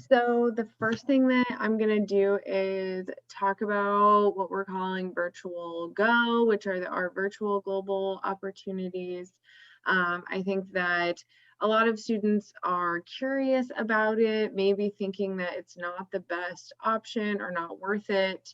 So the first thing that I'm gonna do is talk about what we're calling Virtual Go, which are our virtual global opportunities. I think that a lot of students are curious about it, maybe thinking that it's not the best option or not worth it.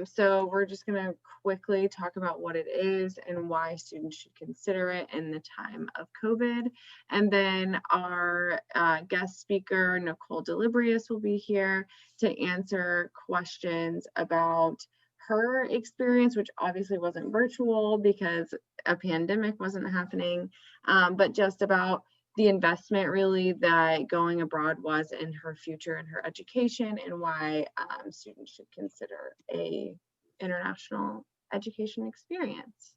So we're just gonna quickly talk about what it is and why students should consider it in the time of COVID. And then our guest speaker, Nicole Delibrius, will be here to answer questions about her experience, which obviously wasn't virtual because a pandemic wasn't happening, but just about the investment really that going abroad was in her future and her education, and why students should consider a international education experience.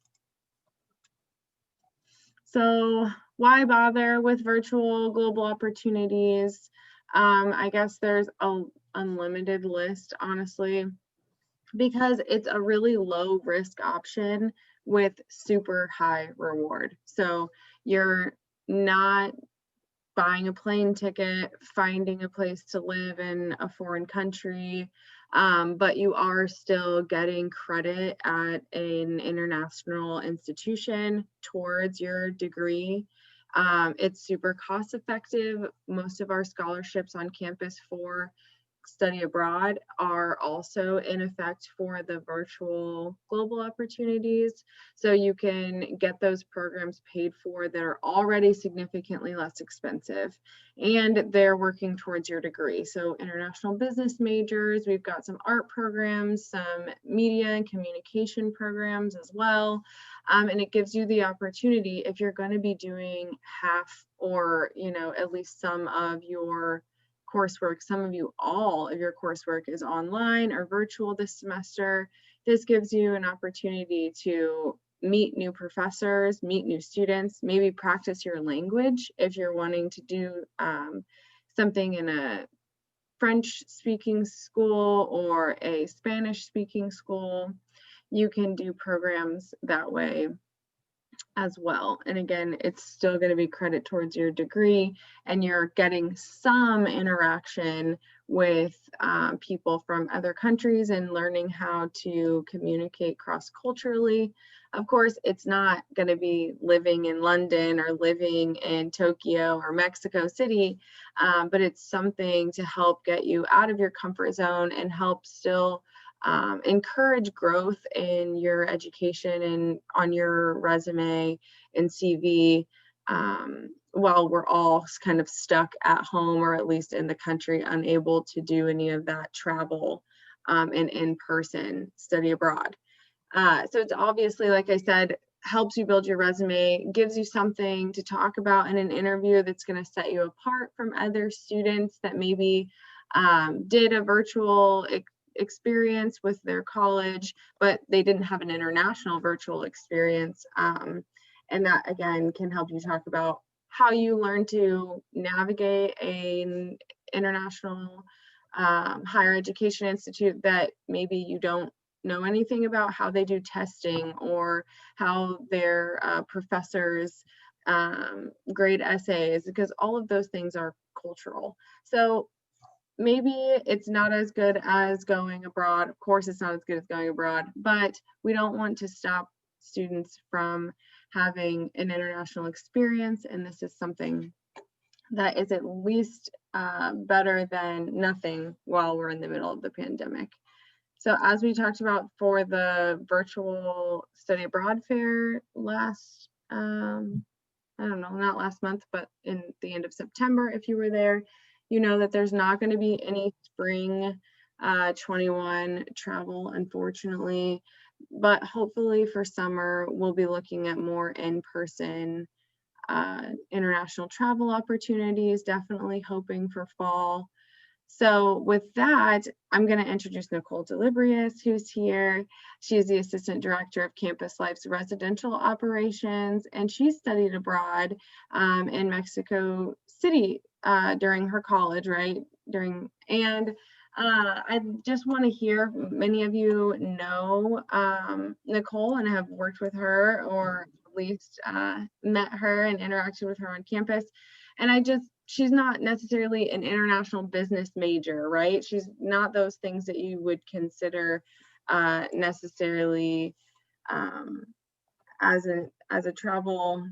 So why bother with virtual global opportunities? I guess there's an unlimited list, honestly, because it's a really low risk option with super high reward. So you're not buying a plane ticket, finding a place to live in a foreign country, but you are still getting credit at an international institution towards your degree. It's super cost effective. Most of our scholarships on campus for study abroad are also in effect for the virtual global opportunities. So you can get those programs paid for that are already significantly less expensive, and they're working towards your degree. So international business majors, we've got some art programs, some media and communication programs as well. And it gives you the opportunity, if you're going to be doing half or, at least some of your coursework, some of you all of your coursework is online or virtual this semester. This gives you an opportunity to meet new professors, meet new students, maybe practice your language if you're wanting to do something in a French speaking school or a Spanish speaking school. You can do programs that way as well. And again, it's still going to be credit towards your degree, and you're getting some interaction with people from other countries and learning how to communicate cross-culturally. Of course, it's not going to be living in London or living in Tokyo or Mexico City, but it's something to help get you out of your comfort zone and help still encourage growth in your education and on your resume and CV, while we're all kind of stuck at home, or at least in the country, unable to do any of that travel and in-person study abroad. So it's obviously, like I said, helps you build your resume, gives you something to talk about in an interview that's going to set you apart from other students that maybe did a virtual experience with their college, but they didn't have an international virtual experience. And that, again, can help you talk about how you learn to navigate an international higher education institute that maybe you don't know anything about, how they do testing or how their professors grade essays, because all of those things are cultural. So maybe it's not as good as going abroad. Of course, it's not as good as going abroad, but we don't want to stop students from having an international experience. And this is something that is at least better than nothing while we're in the middle of the pandemic. So as we talked about for the virtual study abroad fair last, I don't know, not last month, but in the end of September, if you were there, you know that there's not going to be any spring 21 travel, unfortunately, but hopefully for summer, we'll be looking at more in-person international travel opportunities, definitely hoping for fall. So with that, I'm going to introduce Nicole Delibrius, who's here. She is the Assistant Director of Campus Life's Residential Operations, and she studied abroad in Mexico City during her college, right? I just want to hear, many of you know Nicole and have worked with her, or at least met her and interacted with her on campus. And I just she's not necessarily an international business major, right? She's not those things that you would consider necessarily um, as a travel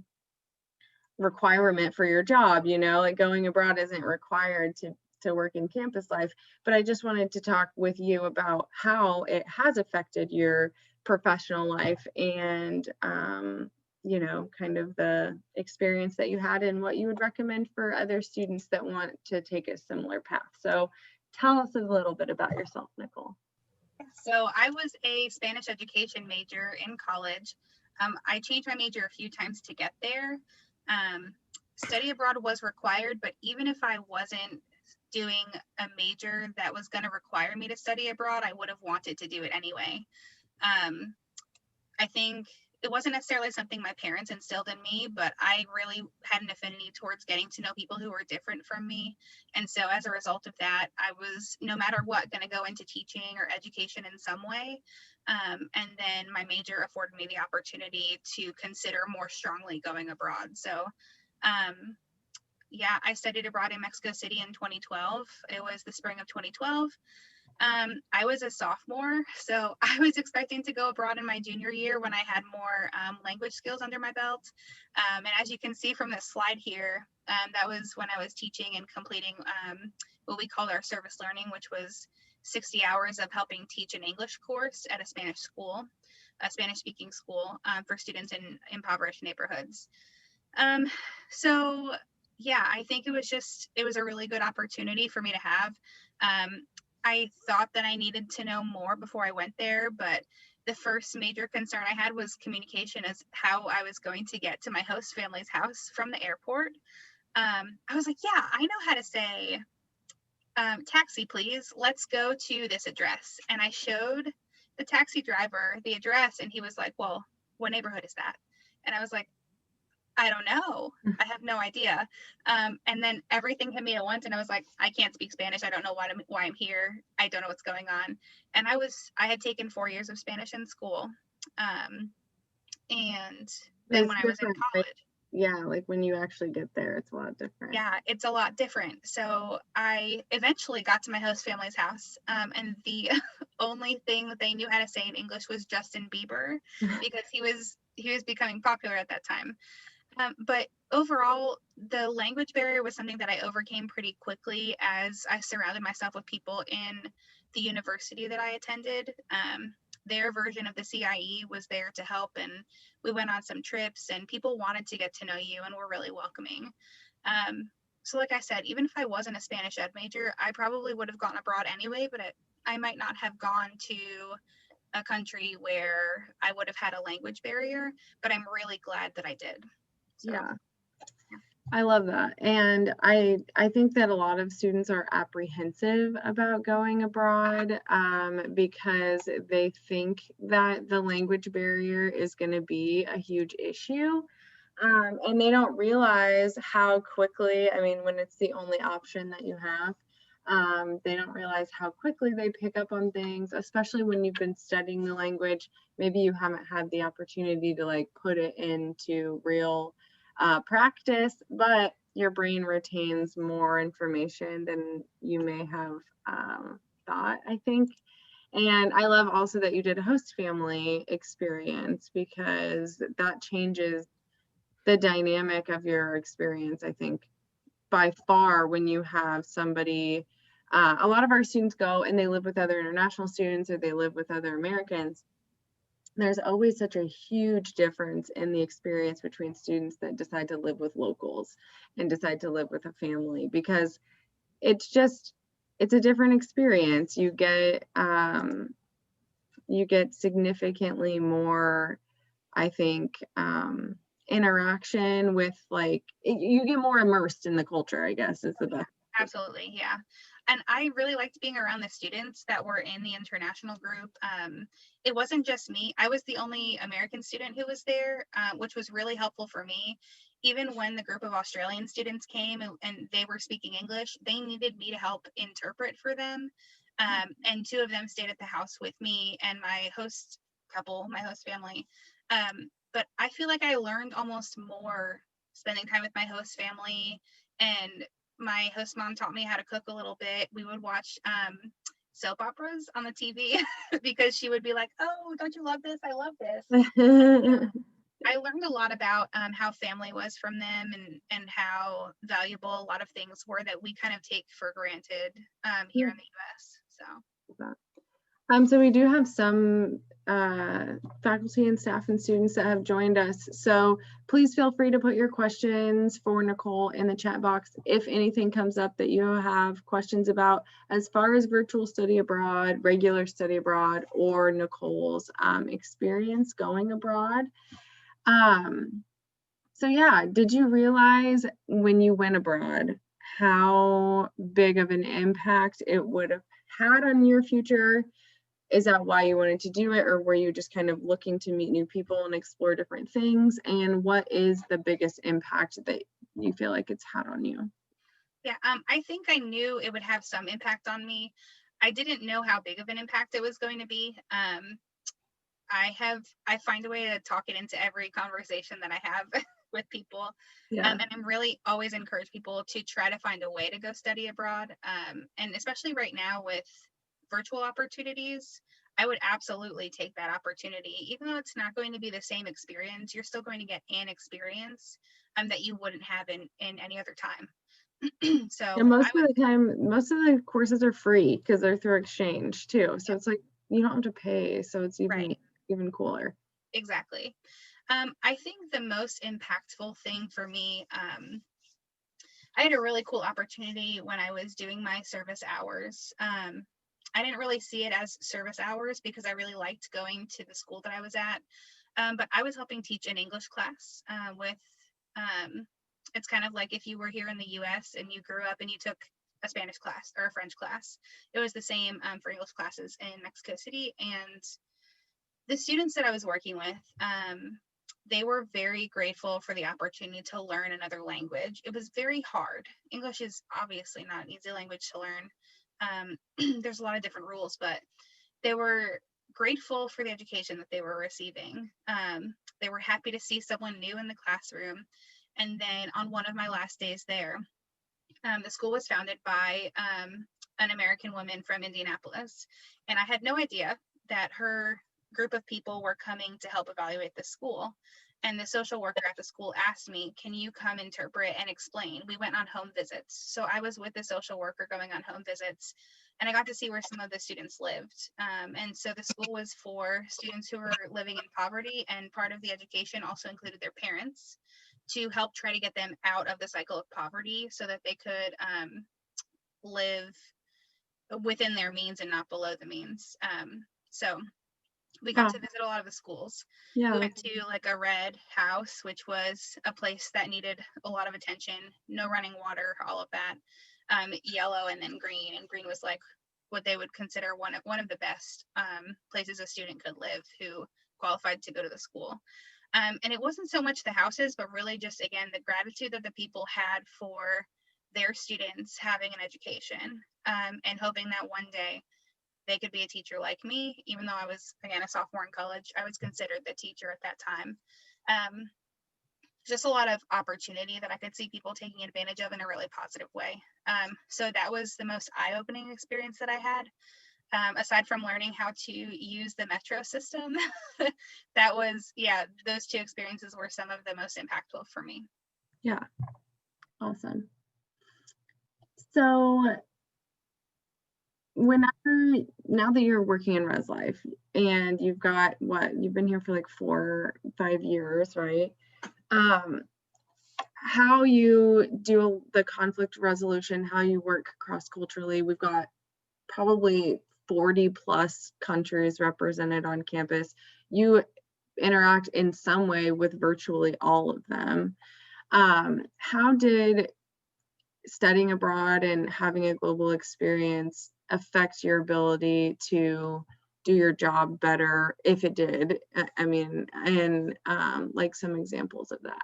requirement for your job, like going abroad isn't required to work in campus life. But I just wanted to talk with you about how it has affected your professional life and kind of the experience that you had and what you would recommend for other students that want to take a similar path. So tell us a little bit about yourself, Nicole. So I was a Spanish education major in college. I changed my major a few times to get there. Study abroad was required, but even if I wasn't doing a major that was going to require me to study abroad, I would have wanted to do it anyway. I think it wasn't necessarily something my parents instilled in me, but I really had an affinity towards getting to know people who were different from me. And so as a result of that, I was, no matter what, going to go into teaching or education in some way. And then my major afforded me the opportunity to consider more strongly going abroad. So yeah, I studied abroad in Mexico City in 2012. It was the spring of 2012. I was a sophomore, so I was expecting to go abroad in my junior year when I had more language skills under my belt. And as you can see from this slide here, that was when I was teaching and completing what we called our service learning, which was 60 hours of helping teach an English course at a Spanish school, a Spanish speaking school for students in impoverished neighborhoods. So yeah, I think it was a really good opportunity for me to have. I thought that I needed to know more before I went there, but the first major concern I had was communication, as how I was going to get to my host family's house from the airport. I was like, yeah, I know how to say, taxi, please. Let's go to this address. And I showed the taxi driver the address, and he was like, well, what neighborhood is that? And I was like, I don't know. I have no idea. And then everything hit me at once, and I was like, I can't speak Spanish. I don't know why I'm here. I don't know what's going on. And I had taken 4 years of Spanish in school. And then when I was in college. Yeah, like when you actually get there, it's a lot different. Yeah, it's a lot different. So I eventually got to my host family's house, and the only thing that they knew how to say in English was Justin Bieber, because he was becoming popular at that time. But overall, the language barrier was something that I overcame pretty quickly as I surrounded myself with people in the university that I attended. Their version of the CIE was there to help, and we went on some trips, and people wanted to get to know you and were really welcoming. So like I said, even if I wasn't a Spanish ed major, I probably would have gone abroad anyway, but I might not have gone to a country where I would have had a language barrier, but I'm really glad that I did. So, yeah. I love that. And I think that a lot of students are apprehensive about going abroad because they think that the language barrier is going to be a huge issue. And they don't realize how quickly, I mean, when it's the only option that you have, they don't realize how quickly they pick up on things, especially when you've been studying the language. Maybe you haven't had the opportunity to like put it into real practice, but your brain retains more information than you may have thought, I think. And I love also that you did a host family experience, because that changes the dynamic of your experience, I think, by far, when you have somebody. A lot of our students go and they live with other international students, or they live with other Americans. There's always such a huge difference in the experience between students that decide to live with locals and decide to live with a family, because it's a different experience. You get significantly more, I think, interaction with, like, you get more immersed in the culture, I guess is the best. Absolutely, yeah. And I really liked being around the students that were in the international group. It wasn't just me. I was the only American student who was there, which was really helpful for me. Even when the group of Australian students came and they were speaking English, they needed me to help interpret for them. And 2 of them stayed at the house with me and my host couple, my host family. But I feel like I learned almost more spending time with my host family and my host mom taught me how to cook a little bit. We would watch soap operas on the TV because she would be like, "Oh, don't you love this? I love this." I learned a lot about how family was from them, and how valuable a lot of things were that we kind of take for granted here in the U.S. So. So we do have some faculty and staff and students that have joined us. So please feel free to put your questions for Nicole in the chat box if anything comes up that you have questions about as far as virtual study abroad, regular study abroad, or Nicole's experience going abroad. So yeah, did you realize when you went abroad how big of an impact it would have had on your future? Is that why you wanted to do it, or were you just kind of looking to meet new people and explore different things? And what is the biggest impact that you feel like it's had on you? Yeah, I think I knew it would have some impact on me. I didn't know how big of an impact it was going to be. I find a way to talk it into every conversation that I have with people. Yeah. And I'm really always encourage people to try to find a way to go study abroad. And especially right now with virtual opportunities, I would absolutely take that opportunity. Even though it's not going to be the same experience, you're still going to get an experience that you wouldn't have in any other time. So And most of the time, most of the courses are free because they're through exchange too. So it's like you don't have to pay. So it's even cooler. Exactly. I think the most impactful thing for me, I had a really cool opportunity when I was doing my service hours. I didn't really see it as service hours because I really liked going to the school that I was at. But I was helping teach an English class with, it's kind of like if you were here in the US and you grew up and you took a Spanish class or a French class. It was the same for English classes in Mexico City. And the students that I was working with, they were very grateful for the opportunity to learn another language. It was very hard. English is obviously not an easy language to learn. There's a lot of different rules, but they were grateful for the education that they were receiving. They were happy to see someone new in the classroom. And then on one of my last days there, the school was founded by an American woman from Indianapolis. And I had no idea that her group of people were coming to help evaluate the school. And the social worker at the school asked me, "Can you come interpret and explain?" We went on home visits. So I was with the social worker going on home visits, and I got to see where some of the students lived. And so the school was for students who were living in poverty, and part of the education also included their parents to help try to get them out of the cycle of poverty so that they could live within their means and not below the means. So we got to visit a lot of the schools. Yeah. We went to like a red house, which was a place that needed a lot of attention, no running water, all of that. Yellow and then green, and green was like what they would consider one of the best places a student could live who qualified to go to the school. And it wasn't so much the houses, but really just, again, the gratitude that the people had for their students having an education, and hoping that one day they could be a teacher like me. Even though I was, again, a sophomore in college, I was considered the teacher at that time. Just a lot of opportunity that I could see people taking advantage of in a really positive way. So that was the most eye-opening experience that I had. Aside from learning how to use the metro system, that was, those two experiences were some of the most impactful for me. Yeah. Awesome. So now that you're working in Res Life and you've got you've been here for like 4 or 5 years, right? How you do the conflict resolution, how you work cross-culturally. We've got probably 40 plus countries represented on campus. You interact in some way with virtually all of them. How did studying abroad and having a global experience affect your ability to do your job better, if it did? I mean, and like some examples of that.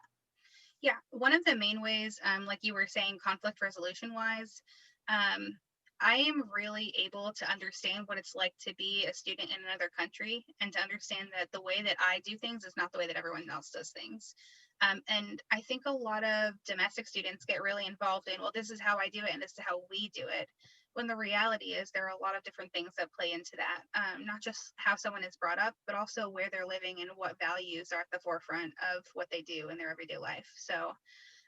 Yeah, one of the main ways, like you were saying, conflict resolution wise, I am really able to understand what it's like to be a student in another country, and to understand that the way that I do things is not the way that everyone else does things. And I think a lot of domestic students get really involved in, well, this is how I do it and this is how we do it. When the reality is there are a lot of different things that play into that, not just how someone is brought up, but also where they're living and what values are at the forefront of what they do in their everyday life. So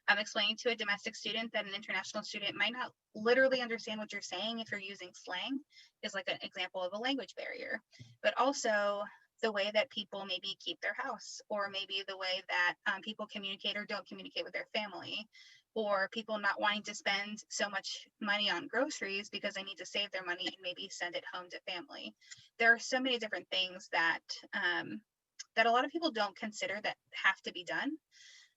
I'm explaining to a domestic student that an international student might not literally understand what you're saying if you're using slang is like an example of a language barrier, but also the way that people maybe keep their house, or maybe the way that people communicate or don't communicate with their family, or people not wanting to spend so much money on groceries because they need to save their money and maybe send it home to family. There are so many different things that that a lot of people don't consider that have to be done.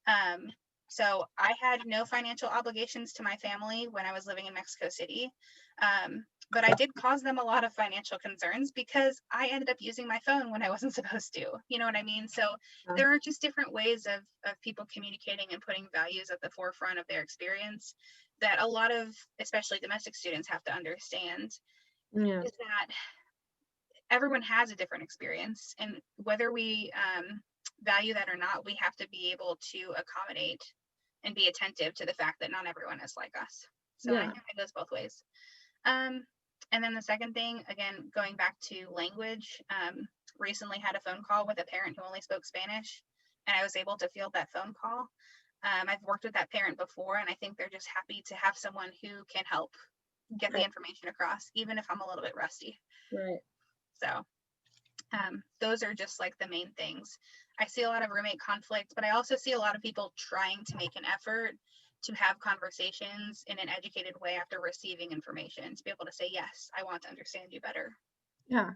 um, so I had no financial obligations to my family when I was living in Mexico City. But I did cause them a lot of financial concerns because I ended up using my phone when I wasn't supposed to. You know what I mean? So there are just different ways of people communicating and putting values at the forefront of their experience that a lot of, especially domestic students, have to understand, Yeah. is that everyone has a different experience. And whether we value that or not, we have to be able to accommodate and be attentive to the fact that not everyone is like us. So I Yeah. think it goes both ways. Um, and then the second thing, again, going back to language, recently had a phone call with a parent who only spoke Spanish, and I was able to field that phone call. I've worked with that parent before, and I think they're just happy to have someone who can help get the Right. information across, even if I'm a little bit rusty. Right. So those are just like the main things. I see a lot of roommate conflict, but I also see a lot of people trying to make an effort to have conversations in an educated way after receiving information, to be able to say, yes, I want to understand you better. Yeah.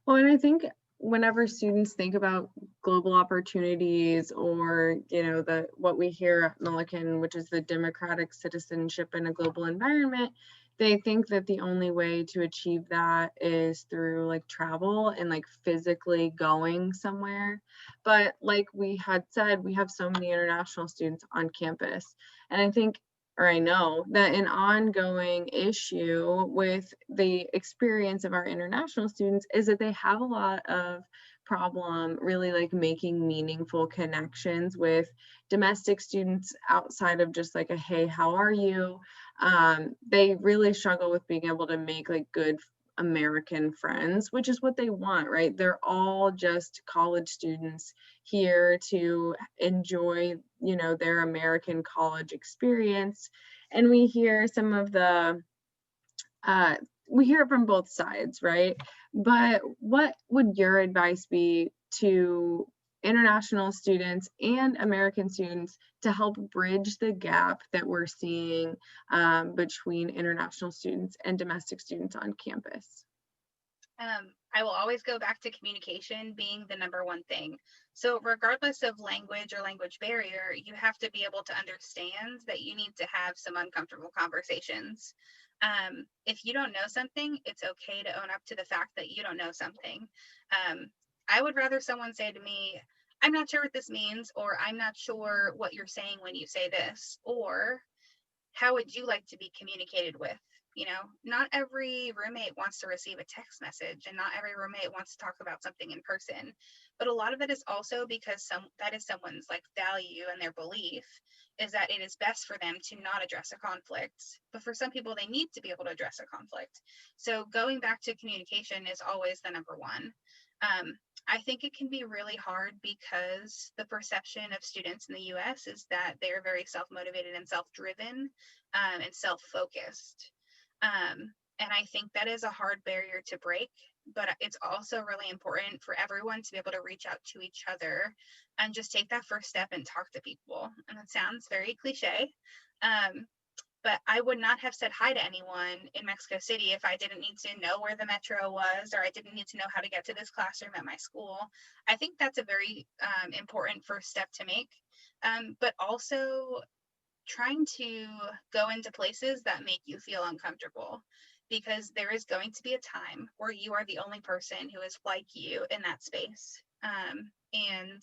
Well, and I think whenever students think about global opportunities or, the what we hear at Millikan, which is the democratic citizenship in a global environment, they think that the only way to achieve that is through like travel and like physically going somewhere. But like we had said, we have so many international students on campus. And I think or I know that an ongoing issue with the experience of our international students is that they have a lot of problem really like making meaningful connections with domestic students outside of just like a hey, how are you? They really struggle with being able to make like good American friends, which is what they want, right? They're all just college students here to enjoy, their American college experience. And we hear some of the, uh, we hear it from both sides, right? But what would your advice be to international students and American students to help bridge the gap that we're seeing between international students and domestic students on campus? I will always go back to communication being the number one thing. So, regardless of language or language barrier, you have to be able to understand that you need to have some uncomfortable conversations. If you don't know something, it's okay to own up to the fact that you don't know something. Um, I would rather someone say to me, I'm not sure what this means, or I'm not sure what you're saying when you say this, or how would you like to be communicated with? You know, not every roommate wants to receive a text message, and not every roommate wants to talk about something in person. But a lot of it is also because that is someone's like value and their belief is that it is best for them to not address a conflict. But for some people, they need to be able to address a conflict. So going back to communication is always the number one. I think it can be really hard because the perception of students in the US is that they're very self motivated and self driven, and self focused. And I think that is a hard barrier to break, but it's also really important for everyone to be able to reach out to each other and just take that first step and talk to people. And it sounds very cliche. Um, but I would not have said hi to anyone in Mexico City if I didn't need to know where the metro was, or I didn't need to know how to get to this classroom at my school. I think that's a very important first step to make. But also trying to go into places that make you feel uncomfortable, because there is going to be a time where you are the only person who is like you in that space. And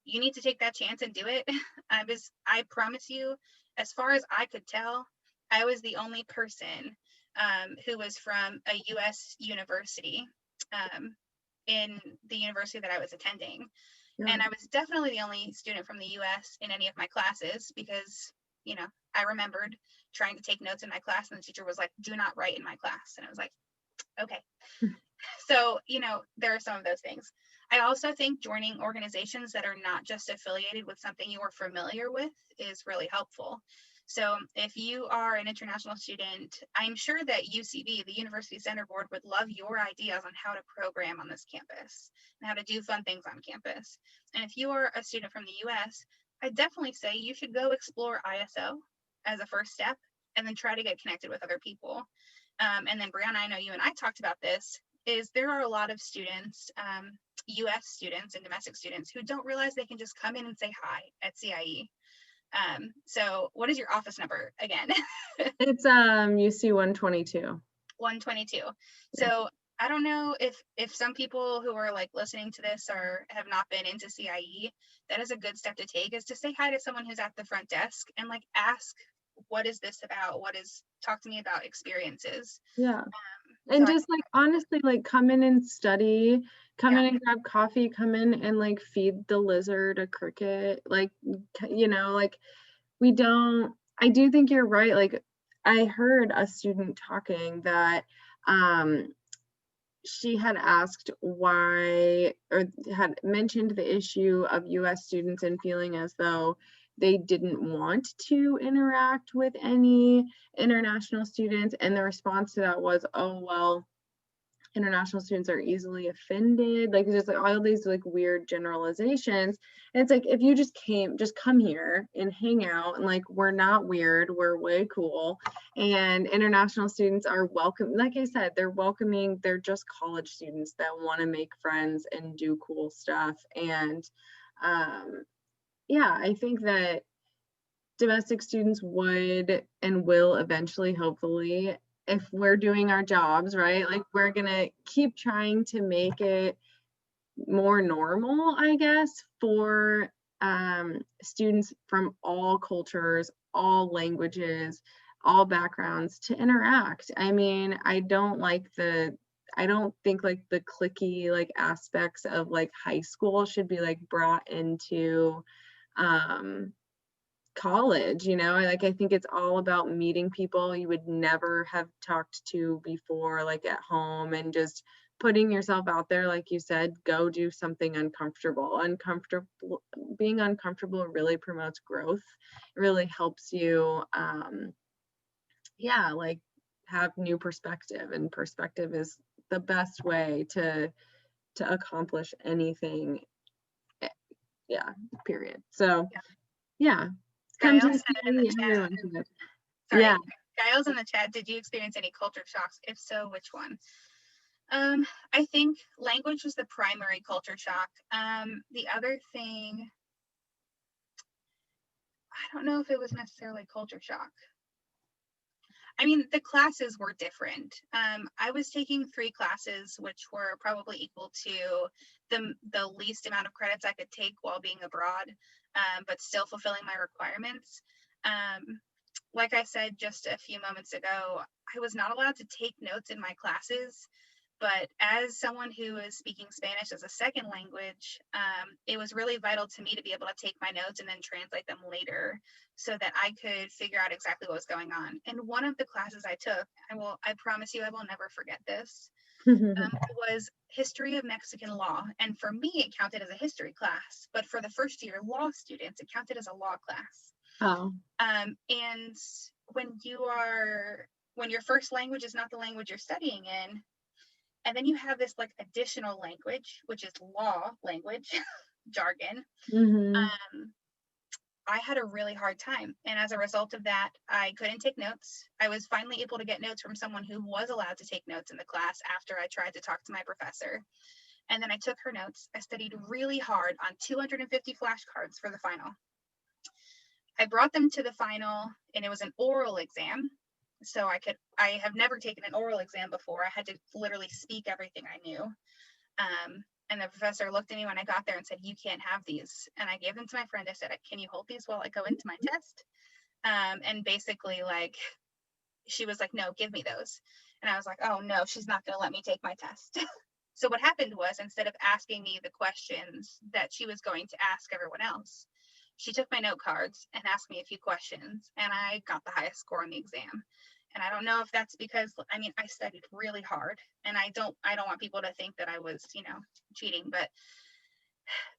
you need to take that chance and do it. I promise you, as far as I could tell, I was the only person who was from a US university, in the university that I was attending. Yeah. And I was definitely the only student from the US in any of my classes because, I remembered trying to take notes in my class and the teacher was like, do not write in my class. And I was like, okay. So, there are some of those things. I also think joining organizations that are not just affiliated with something you are familiar with is really helpful. So if you are an international student, I'm sure that UCB, the University Center Board, would love your ideas on how to program on this campus and how to do fun things on campus. And if you are a student from the US, I definitely say you should go explore ISO as a first step and then try to get connected with other people. And then Brianna, I know you and I talked about this, is there are a lot of students, US students and domestic students who don't realize they can just come in and say hi at CIE. So what is your office number again? It's UC 122. 122. Yeah. So I don't know if some people who are like listening to this have not been into CIE, that is a good step to take, is to say hi to someone who's at the front desk and like ask, what is this about? Talk to me about experiences. Yeah. And So just like honestly, like come in and study, come Yeah. in and grab coffee, come in and like feed the lizard a cricket. Like, like I do think you're right. Like I heard a student talking that she had asked why, or had mentioned the issue of US students and feeling as though they didn't want to interact with any international students. And the response to that was, oh, well, international students are easily offended. Like, it's just like all these like weird generalizations. And it's like, if you just come here and hang out and like, we're not weird, we're way cool. And international students are welcome. Like I said, they're welcoming, they're just college students that want to make friends and do cool stuff. And yeah, I think that domestic students would and will eventually, hopefully, if we're doing our jobs, right? Like we're gonna keep trying to make it more normal, I guess, for students from all cultures, all languages, all backgrounds to interact. I mean, I don't think like the cliquey like aspects of like high school should be like brought into college. I think it's all about meeting people you would never have talked to before, like at home, and just putting yourself out there. Like you said, go do something uncomfortable. Being uncomfortable really promotes growth. It really helps you yeah, like have new perspective, and perspective is the best way to accomplish anything. Yeah, period. So yeah, come to Gail said in the CIE, chat. everyone should. Sorry, Yeah. Gail's in the chat. Did you experience any culture shocks? If so, which one? I think language was the primary culture shock. The other thing, I don't know if it was necessarily culture shock. I mean, the classes were different. I was taking 3 classes, which were probably equal to the least amount of credits I could take while being abroad, but still fulfilling my requirements. Like I said just a few moments ago, I was not allowed to take notes in my classes, but as someone who is speaking Spanish as a second language, it was really vital to me to be able to take my notes and then translate them later so that I could figure out exactly what was going on. And one of the classes I took, I promise you I will never forget this, was history of Mexican law. And for me, it counted as a history class, but for the first year law students, it counted as a law class. Oh. And when your first language is not the language you're studying in, and then you have this like additional language, which is law language, jargon. I had a really hard time. And as a result of that, I couldn't take notes. I was finally able to get notes from someone who was allowed to take notes in the class after I tried to talk to my professor. And then I took her notes. I studied really hard on 250 flashcards for the final. I brought them to the final, and it was an oral exam. So I have never taken an oral exam before. I had to literally speak everything I knew. And the professor looked at me when I got there and said, you can't have these. And I gave them to my friend. I said, can you hold these while I go into my test? And basically like, she was like, no, give me those. And I was like, oh no, she's not going to let me take my test. So what happened was, instead of asking me the questions that she was going to ask everyone else, she took my note cards and asked me a few questions, and I got the highest score on the exam. And I don't know if that's because, I mean, I studied really hard, and I don't want people to think that I was, cheating, but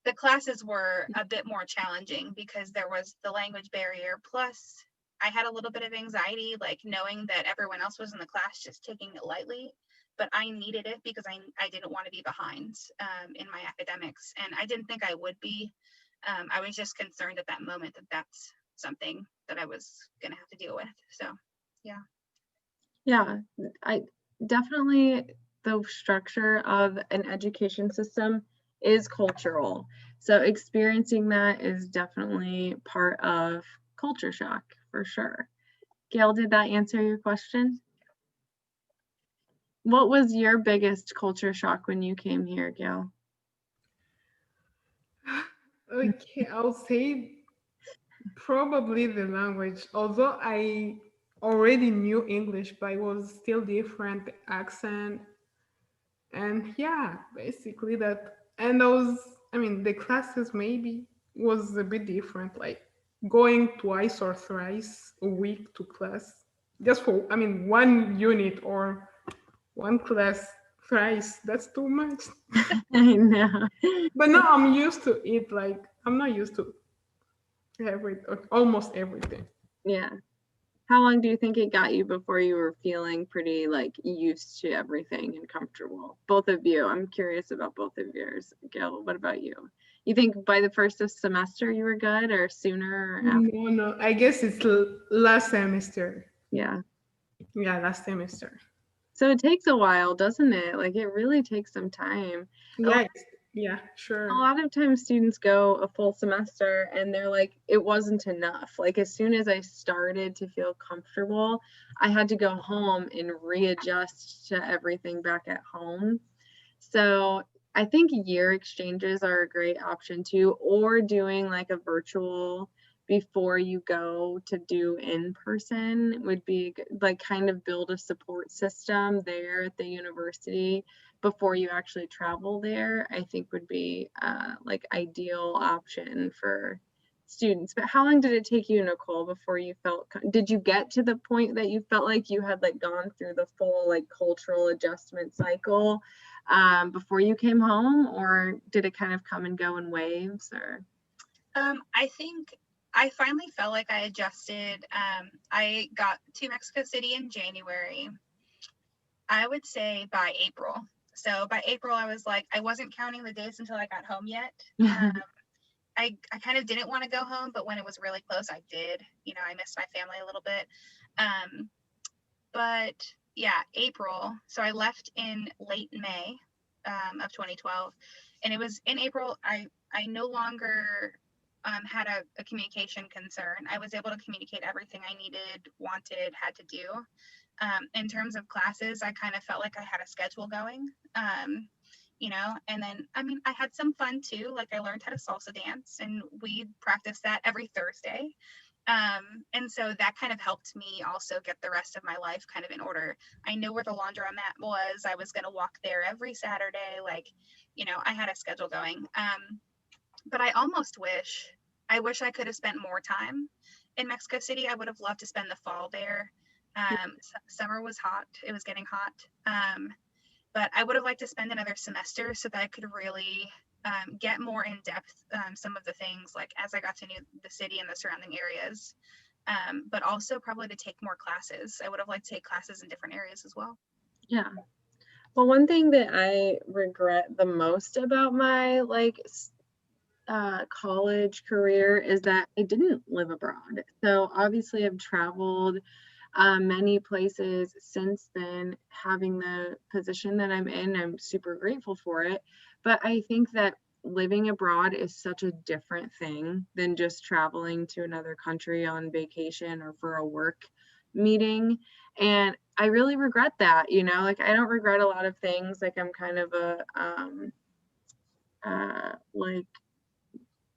the classes were a bit more challenging because there was the language barrier. Plus, I had a little bit of anxiety, like knowing that everyone else was in the class just taking it lightly. But I needed it because I didn't want to be behind in my academics. And I didn't think I would be. I was just concerned at that moment that that's something that I was going to have to deal with. So, yeah. Yeah, I definitely, the structure of an education system is cultural. So experiencing that is definitely part of culture shock for sure. Gail, did that answer your question? What was your biggest culture shock when you came here, Gail? Okay, I'll say probably the language. Although I already knew English, but it was still different accent. And yeah, basically that. And I mean, the classes maybe was a bit different, like going twice or thrice a week to class, just for, I mean, one unit or one class thrice. That's too much. I know. But now I'm used to it. Like, I'm not used to almost everything. Yeah. How long do you think it got you before you were feeling pretty like used to everything and comfortable? Both of you. I'm curious about both of yours. Gail, what about you? You think by the first of semester you were good or sooner or after? No, no. I guess it's last semester. Yeah. Yeah, last semester. So it takes a while, doesn't it? Like it really takes some time. Yeah, yeah, A sure. lot of times students go a full semester and they're like, it wasn't enough. Like as soon as I started to feel comfortable, I had to go home and readjust to everything back at home. So I think year exchanges are a great option too, or doing like a virtual before you go to do in person would be like kind of build a support system there at the university before you actually travel there. I think would be like ideal option for students. But how long did it take you, Nicole, before you felt, did you get to the point that you felt like you had like gone through the full like cultural adjustment cycle before you came home, or did it kind of come and go in waves? Or I think I finally felt like I adjusted. I got to Mexico City in January. I would say by April. So by April, I was like, I wasn't counting the days until I got home yet. I kind of didn't want to go home, but when it was really close, I did. I missed my family a little bit. But yeah, April. So I left in late May of 2012. And it was in April, I no longer had a communication concern. I was able to communicate everything I needed, wanted, had to do. In terms of classes, I kind of felt like I had a schedule going. And then, I mean, I had some fun too. Like I learned how to salsa dance and we practiced that every Thursday. And so that kind of helped me also get the rest of my life kind of in order. I knew where the laundromat was. I was going to walk there every Saturday. Like, I had a schedule going. But I wish I could have spent more time in Mexico City. I would have loved to spend the fall there. Summer was hot. It was getting hot. But I would have liked to spend another semester so that I could really get more in depth some of the things, like as I got to know the city and the surrounding areas, but also probably to take more classes. I would have liked to take classes in different areas as well. Yeah. Well, one thing that I regret the most about my like college career is that I didn't live abroad. So obviously I've traveled many places since then. Having the position that I'm in, I'm super grateful for it. But I think that living abroad is such a different thing than just traveling to another country on vacation or for a work meeting. And I really regret that, like I don't regret a lot of things. Like I'm kind of a like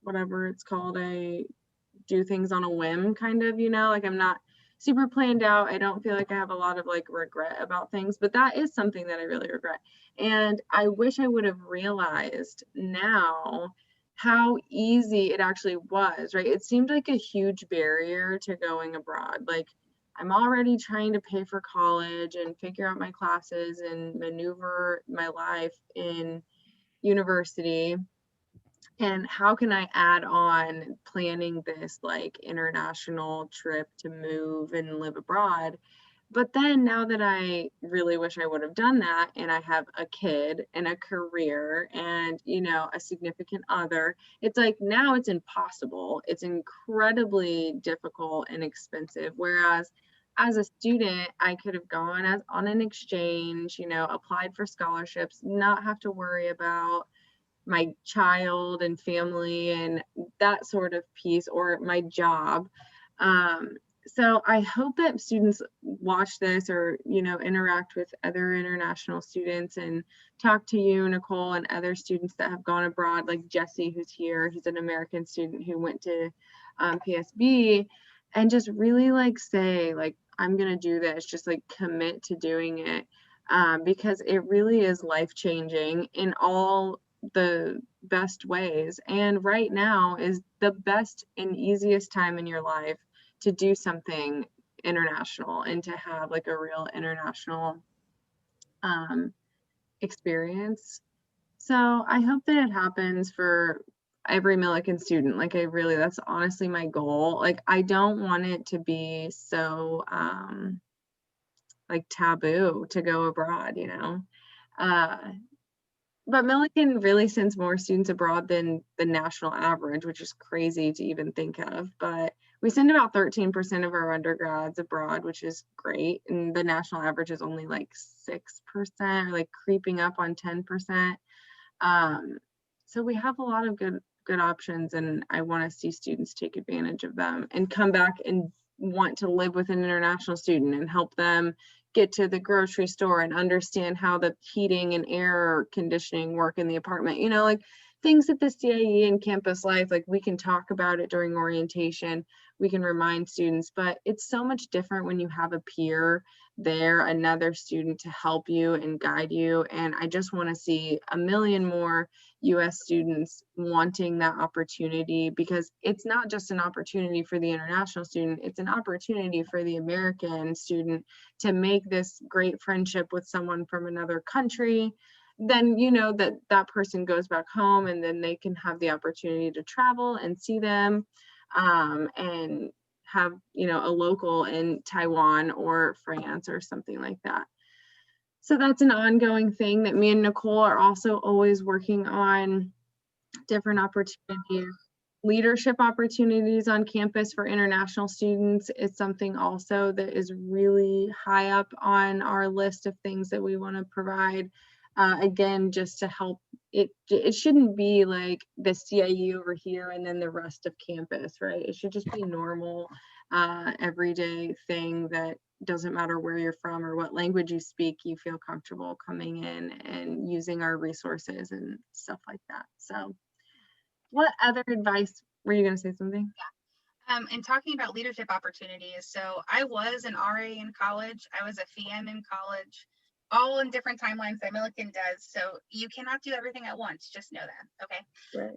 whatever it's called, I do things on a whim kind of, like I'm not super planned out. I don't feel like I have a lot of like regret about things, but that is something that I really regret. And I wish I would have realized now how easy it actually was, right? It seemed like a huge barrier to going abroad. Like, I'm already trying to pay for college and figure out my classes and maneuver my life in university. And how can I add on planning this like international trip to move and live abroad? But then now that I really wish I would have done that, and I have a kid and a career and, you know, a significant other, it's like now it's impossible. It's incredibly difficult and expensive. Whereas as a student, I could have gone as on an exchange, you know, applied for scholarships, not have to worry about my child and family and that sort of piece, or my job. So I hope that students watch this, or, you know, interact with other international students and talk to you, Nicole, and other students that have gone abroad, like Jesse, who's here. He's an American student who went to PSB, and just really like say, like, I'm going to do this, just like commit to doing it. Because it really is life changing in all the best ways. And right now is the best and easiest time in your life to do something international and to have like a real international experience. So I hope that it happens for every Millikan student. Like, I really, that's honestly my goal. Like, I don't want it to be so like taboo to go abroad, you know. Uh, But Millikan really sends more students abroad than the national average, which is crazy to even think of. But we send about 13% of our undergrads abroad, which is great. And the national average is only like 6%, or like creeping up on 10%. So we have a lot of good options, and I want to see students take advantage of them and come back and want to live with an international student and help them get to the grocery store and understand how the heating and air conditioning work in the apartment, you know, like things that the CIE and campus life, like we can talk about it during orientation, we can remind students, but it's so much different when you have a peer there, another student to help you and guide you. And I just want to see a million more US students wanting that opportunity, because it's not just an opportunity for the international student, it's an opportunity for the American student to make this great friendship with someone from another country. Then, you know, that person goes back home, and then they can have the opportunity to travel and see them, and have, you know, a local in Taiwan or France or something like that. So that's an ongoing thing that me and Nicole are also always working on. Different opportunities. Leadership opportunities on campus for international students is something also that is really high up on our list of things that we want to provide. Again, just to help, it shouldn't be like the CIE over here and then the rest of campus, right? It should just be normal, everyday thing that doesn't matter where you're from or what language you speak, you feel comfortable coming in and using our resources and stuff like that. So what other advice, were you going to say something? And talking about leadership opportunities, so I was an RA in college, I was a FEM in college, all in different timelines that Millikan does. So you cannot do everything at once, just know that, okay? Right.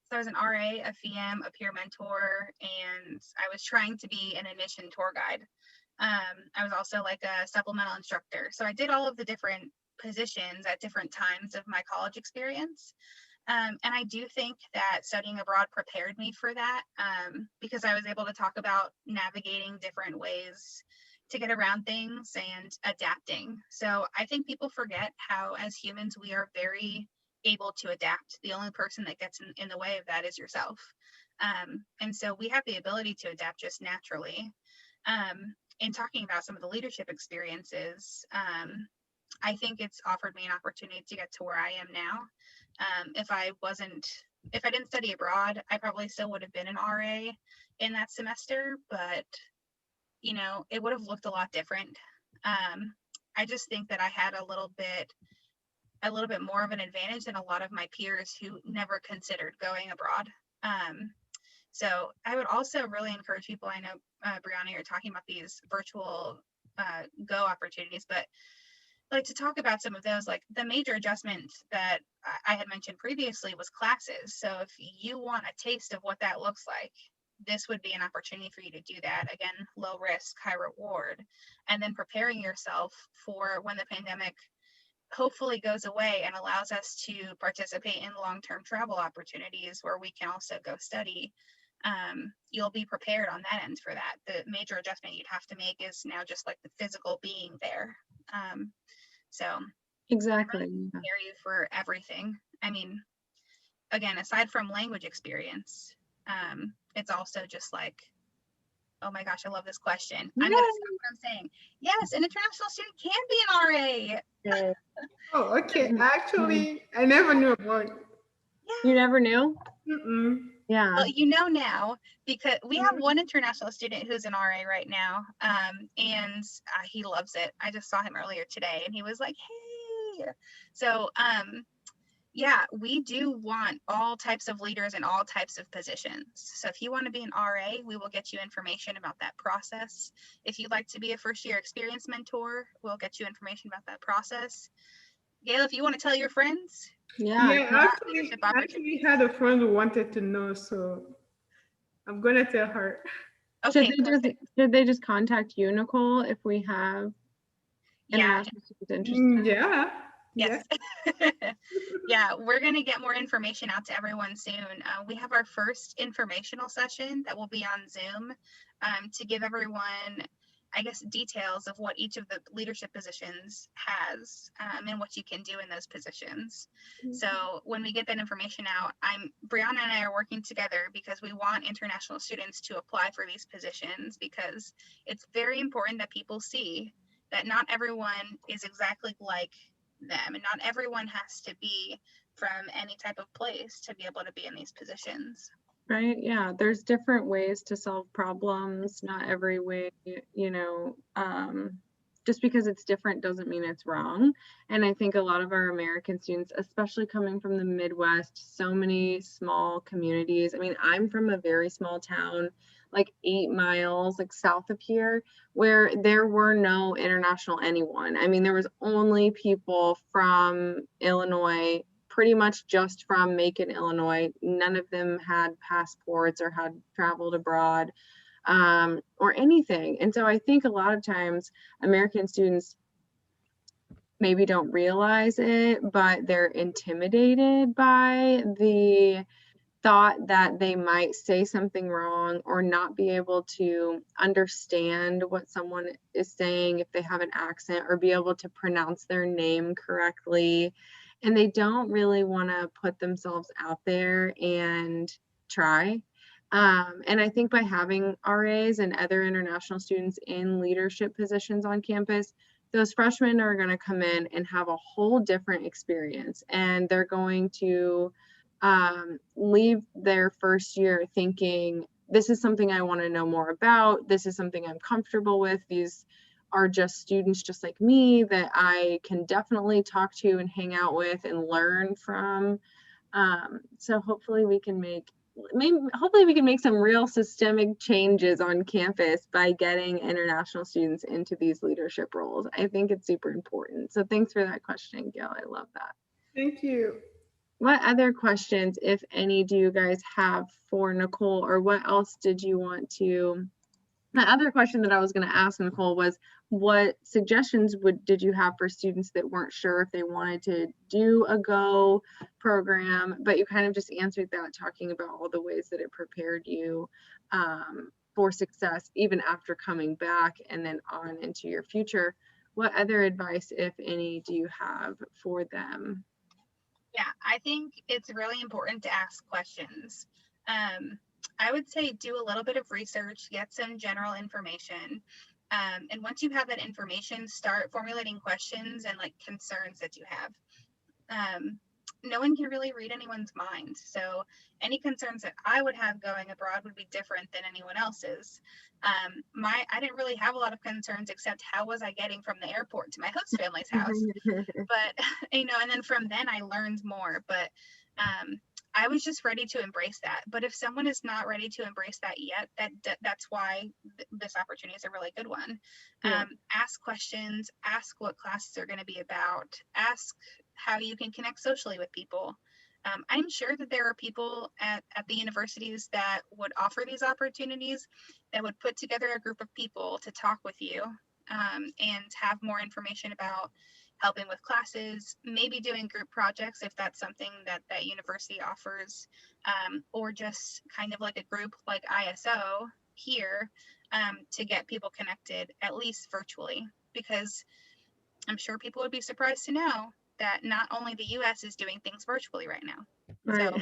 So I was an RA, a FEM, a peer mentor, and I was trying to be an admission tour guide. I was also like a supplemental instructor. So I did all of the different positions at different times of my college experience. And I do think that studying abroad prepared me for that, because I was able to talk about navigating different ways to get around things and adapting. So I think people forget how, as humans, we are very able to adapt. The only person that gets in the way of that is yourself. And so we have the ability to adapt just naturally. In talking about some of the leadership experiences, I think it's offered me an opportunity to get to where I am now. If I didn't study abroad, I probably still would have been an RA in that semester, but you know, it would have looked a lot different. I just think that I had a little bit more of an advantage than a lot of my peers who never considered going abroad. So I would also really encourage people. I know, Brianna, you're talking about these virtual go opportunities, but like to talk about some of those, like the major adjustment that I had mentioned previously was classes. So if you want a taste of what that looks like, this would be an opportunity for you to do that. Again, low risk, high reward, and then preparing yourself for when the pandemic hopefully goes away and allows us to participate in long-term travel opportunities where we can also go study. You'll be prepared on that end for that. The major adjustment you'd have to make is now just like the physical being there. So Exactly. really prepare you for everything. I mean, again, aside from language experience, it's also just like, oh my gosh, I love this question. I'm gonna stop what I'm saying. Yes, an international student can be an RA. Yeah. Oh, okay. Mhm. Actually, I never knew about it. You never knew? Mm-mm. Yeah. Well, you know now, because we have one international student who's an RA right now, and he loves it. I just saw him earlier today, and he was like, "Hey!" So, yeah, we do want all types of leaders in all types of positions. So if you want to be an RA, we will get you information about that process. If you'd like to be a first-year experience mentor, we'll get you information about that process. Gail, if you want to tell your friends, Yeah. Yeah, I actually had a friend who wanted to know, so I'm gonna tell her. okay, perfect. Should they just contact you, Nicole, if we have Yeah, international students interested? Yeah. yes. Yeah, we're going to get more information out to everyone soon. We have our first informational session that will be on Zoom to give everyone, I guess, details of what each of the leadership positions has and what you can do in those positions. So when we get that information out, Brianna and I are working together because we want international students to apply for these positions, because it's very important that people see that not everyone is exactly like them, and not everyone has to be from any type of place to be able to be in these positions. Right? Yeah, there's different ways to solve problems. Not every way, just because it's different doesn't mean it's wrong. And I think a lot of our American students, especially coming from the Midwest, so many small communities. I mean, I'm from a very small town, like 8 miles like south of here, where there were no international anyone. I mean, there was only people from Illinois, pretty much just from Macon, Illinois. None of them had passports or had traveled abroad or anything. And so I think a lot of times American students maybe don't realize it, but they're intimidated by the thought that they might say something wrong or not be able to understand what someone is saying if they have an accent, or be able to pronounce their name correctly. And they don't really want to put themselves out there and try. And I think by having RAs and other international students in leadership positions on campus, those freshmen are going to come in and have a whole different experience, and they're going to leave their first year thinking, this is something I want to know more about. This is something I'm comfortable with. These are just students just like me that I can definitely talk to and hang out with and learn from. So hopefully we can make some real systemic changes on campus by getting international students into these leadership roles. I think it's super important. So thanks for that question, Gail. I love that. Thank you. What other questions, if any, do you guys have for Nicole, or what else did you want to? The other question that I was going to ask Nicole was, what suggestions did you have for students that weren't sure if they wanted to do a GO program? But you kind of just answered that, talking about all the ways that it prepared you for success, even after coming back and then on into your future. What other advice, if any, do you have for them? Yeah, I think it's really important to ask questions. I would say do a little bit of research, get some general information. And once you have that information, start formulating questions and like concerns that you have. No one can really read anyone's mind. So any concerns that I would have going abroad would be different than anyone else's. I didn't really have a lot of concerns, except how was I getting from the airport to my host family's house? But, and then from then I learned more. But I was just ready to embrace that. But if someone is not ready to embrace that yet, that's why this opportunity is a really good one. Yeah. Ask questions, ask what classes are going to be about, ask how you can connect socially with people. I'm sure that there are people at the universities that would offer these opportunities, that would put together a group of people to talk with you, and have more information about helping with classes, maybe doing group projects if that's something that university offers, or just kind of like a group like ISO here, to get people connected, at least virtually, because I'm sure people would be surprised to know that not only the US is doing things virtually right now. Right. So,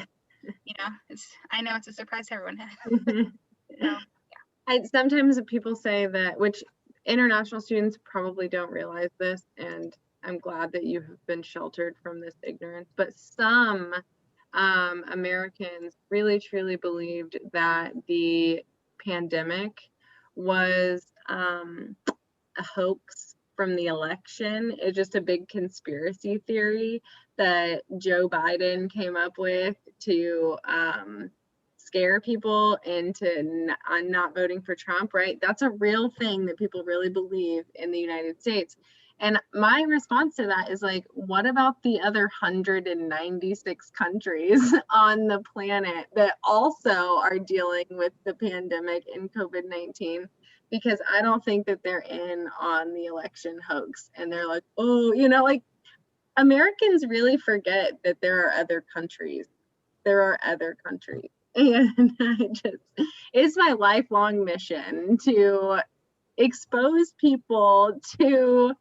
I know it's a surprise to everyone. So, Sometimes people say that, which international students probably don't realize this, and I'm glad that you have been sheltered from this ignorance, but some Americans really truly believed that the pandemic was a hoax from the election. It's just a big conspiracy theory that Joe Biden came up with to scare people into not voting for Trump, right? That's a real thing that people really believe in the United States. And my response to that is like, what about the other 196 countries on the planet that also are dealing with the pandemic and COVID-19? Because I don't think that they're in on the election hoax. And they're like, oh, like Americans really forget that there are other countries. There are other countries. And it's my lifelong mission to expose people to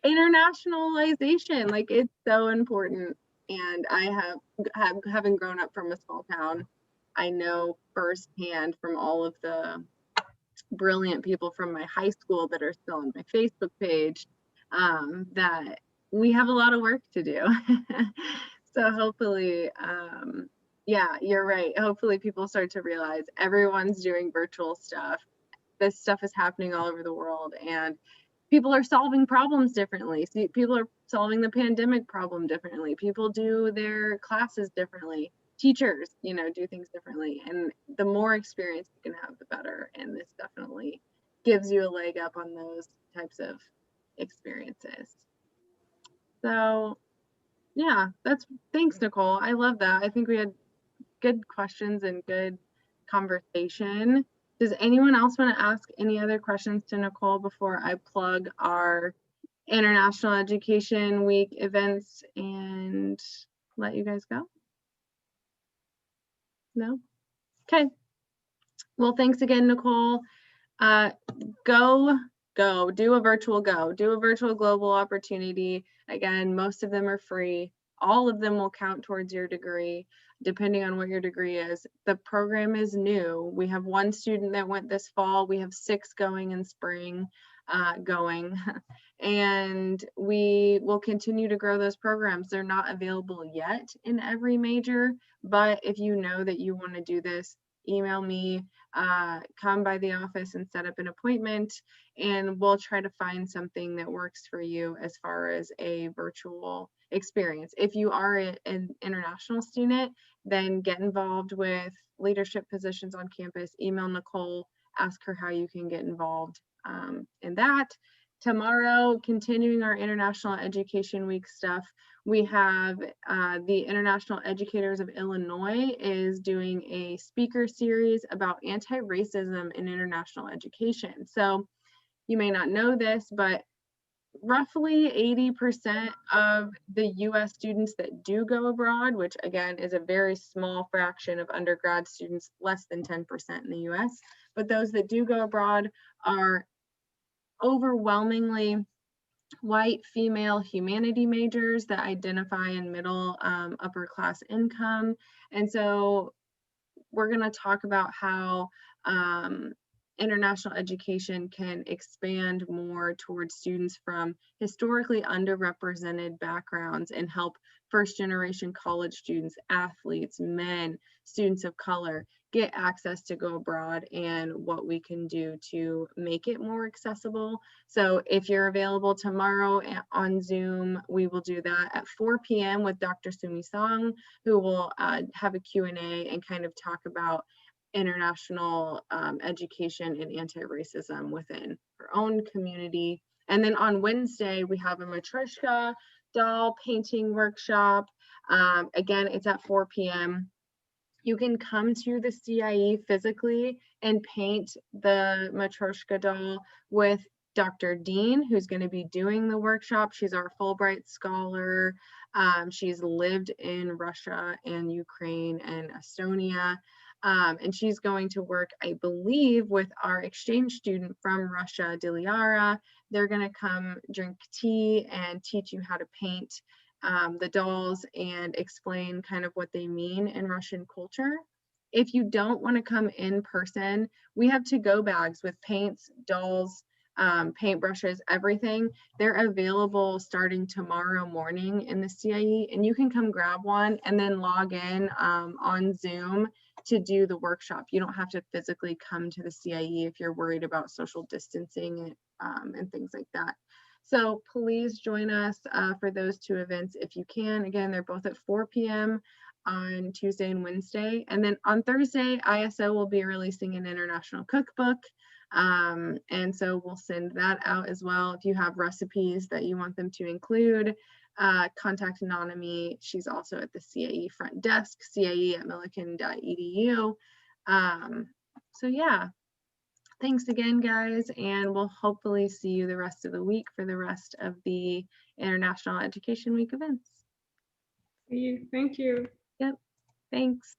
internationalization. Like, it's so important. And I having grown up from a small town, I know firsthand from all of the brilliant people from my high school that are still on my Facebook page, that we have a lot of work to do. So hopefully, yeah, you're right. Hopefully people start to realize everyone's doing virtual stuff. This stuff is happening all over the world, and people are solving problems differently. See, people are solving the pandemic problem differently. People do their classes differently. Teachers, do things differently. And the more experience you can have, the better. And this definitely gives you a leg up on those types of experiences. So yeah, thanks, Nicole. I love that. I think we had good questions and good conversation. Does anyone else want to ask any other questions to Nicole before I plug our International Education Week events and let you guys go? No? Okay. Well, thanks again, Nicole. Go, do a virtual global opportunity. Again, most of them are free. All of them will count towards your degree, depending on what your degree is. The program is new. We have one student that went this fall. We have 6 going in spring, and we will continue to grow those programs. They're not available yet in every major, but if you know that you want to do this, email me, come by the office and set up an appointment, and we'll try to find something that works for you as far as a virtual experience. If you are an international student, then get involved with leadership positions on campus. Email Nicole, ask her how you can get involved in that. Tomorrow, continuing our International Education Week stuff, we have the International Educators of Illinois is doing a speaker series about anti-racism in international education. So you may not know this, but roughly 80% of the US students that do go abroad, which again is a very small fraction of undergrad students, less than 10% in the US, but those that do go abroad are overwhelmingly white female humanity majors that identify in middle upper class income. And so we're going to talk about how international education can expand more towards students from historically underrepresented backgrounds and help first generation college students, athletes, men, students of color get access to go abroad, and what we can do to make it more accessible. So if you're available tomorrow on Zoom, we will do that at 4 p.m. with Dr. Sumi Song, who will have a Q&A and kind of talk about international education and anti-racism within her own community. And then on Wednesday, we have a Matryoshka doll painting workshop. Again, it's at 4 p.m. You can come to the CIE physically and paint the Matryoshka doll with Dr. Dean, who's going to be doing the workshop. She's our Fulbright scholar. She's lived in Russia and Ukraine and Estonia. And she's going to work, I believe, with our exchange student from Russia, Dilyara. They're going to come drink tea and teach you how to paint the dolls and explain kind of what they mean in Russian culture. If you don't want to come in person, we have to-go bags with paints, dolls, paintbrushes, everything. They're available starting tomorrow morning in the CIE, and you can come grab one and then log in on Zoom to do the workshop. You don't have to physically come to the CIE if you're worried about social distancing and things like that. So please join us for those two events if you can. Again, they're both at 4 p.m. on Tuesday and Wednesday. And then on Thursday, ISO will be releasing an international cookbook. And so we'll send that out as well. If you have recipes that you want them to include, contact Anonymous. She's also at the CIE front desk, CIE@millikan.edu. So yeah. Thanks again, guys, and we'll hopefully see you the rest of the week for the rest of the International Education Week events. See you. Thank you. Yep, thanks.